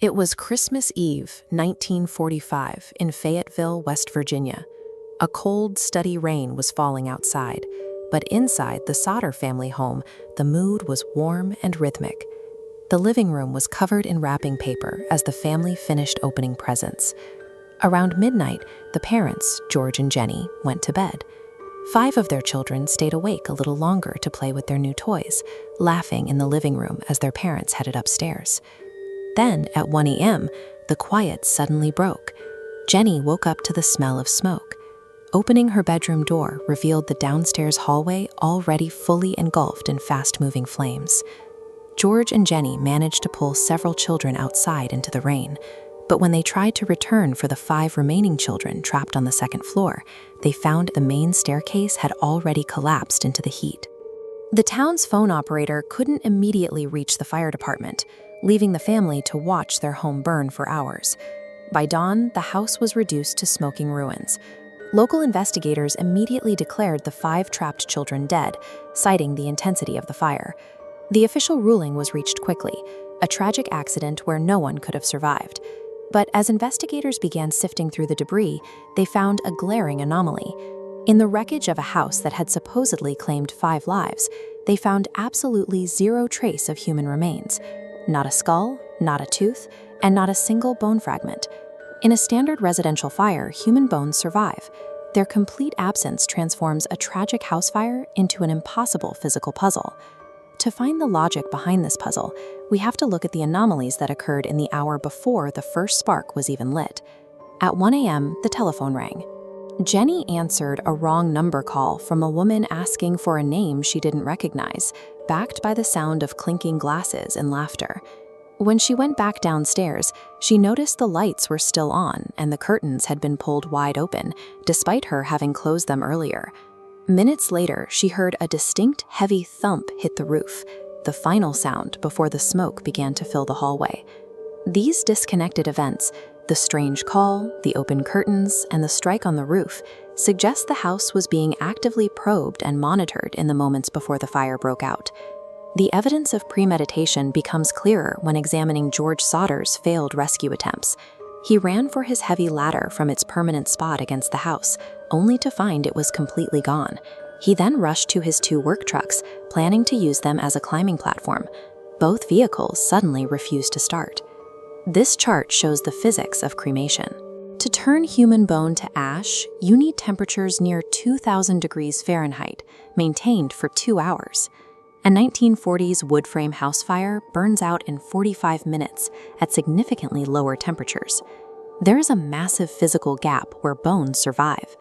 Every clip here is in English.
It was Christmas Eve, 1945, in Fayetteville, West Virginia. A cold, steady rain was falling outside, but inside the Sodder family home, the mood was warm and rhythmic. The living room was covered in wrapping paper as the family finished opening presents. Around midnight, the parents, George and Jenny, went to bed. 5 of their children stayed awake a little longer to play with their new toys, laughing in the living room as their parents headed upstairs. Then, at 1 a.m., the quiet suddenly broke. Jenny woke up to the smell of smoke. Opening her bedroom door revealed the downstairs hallway already fully engulfed in fast-moving flames. George and Jenny managed to pull several children outside into the rain, but when they tried to return for the 5 remaining children trapped on the second floor, they found the main staircase had already collapsed into the heat. The town's phone operator couldn't immediately reach the fire department, leaving the family to watch their home burn for hours. By dawn, the house was reduced to smoking ruins. Local investigators immediately declared the 5 trapped children dead, citing the intensity of the fire. The official ruling was reached quickly, a tragic accident where no one could have survived. But as investigators began sifting through the debris, they found a glaring anomaly. In the wreckage of a house that had supposedly claimed 5 lives, they found absolutely zero trace of human remains. Not a skull, not a tooth, and not a single bone fragment. In a standard residential fire, human bones survive. Their complete absence transforms a tragic house fire into an impossible physical puzzle. To find the logic behind this puzzle, we have to look at the anomalies that occurred in the hour before the first spark was even lit. At 1 a.m., the telephone rang. Jenny answered a wrong number call from a woman asking for a name she didn't recognize, backed by the sound of clinking glasses and laughter. When she went back downstairs, she noticed the lights were still on and the curtains had been pulled wide open, despite her having closed them earlier. Minutes later, she heard a distinct, heavy thump hit the roof, the final sound before the smoke began to fill the hallway. These disconnected events, the strange call, the open curtains, and the strike on the roof, suggest the house was being actively probed and monitored in the moments before the fire broke out. The evidence of premeditation becomes clearer when examining George Sodder's failed rescue attempts. He ran for his heavy ladder from its permanent spot against the house, only to find it was completely gone. He then rushed to his 2 work trucks, planning to use them as a climbing platform. Both vehicles suddenly refused to start. This chart shows the physics of cremation. To turn human bone to ash, you need temperatures near 2,000 degrees Fahrenheit, maintained for 2 hours. A 1940s wood frame house fire burns out in 45 minutes at significantly lower temperatures. There is a massive physical gap where bones survive.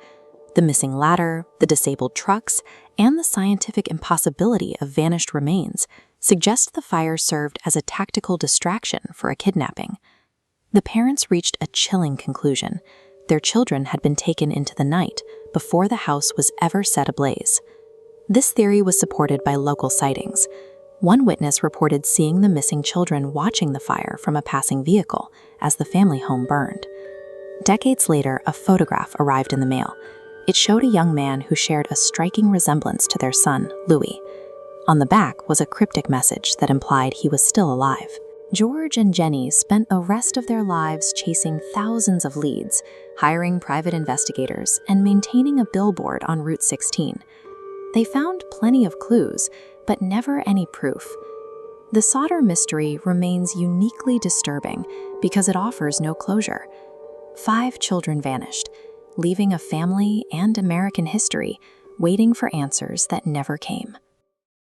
The missing ladder, the disabled trucks, and the scientific impossibility of vanished remains suggest the fire served as a tactical distraction for a kidnapping. The parents reached a chilling conclusion. Their children had been taken into the night before the house was ever set ablaze. This theory was supported by local sightings. One witness reported seeing the missing children watching the fire from a passing vehicle as the family home burned. Decades later, a photograph arrived in the mail. It showed a young man who shared a striking resemblance to their son, Louis. On the back was a cryptic message that implied he was still alive. George and Jenny spent the rest of their lives chasing thousands of leads, hiring private investigators, and maintaining a billboard on Route 16. They found plenty of clues, but never any proof. The Sodder mystery remains uniquely disturbing because it offers no closure. 5 children vanished, leaving a family and American history waiting for answers that never came.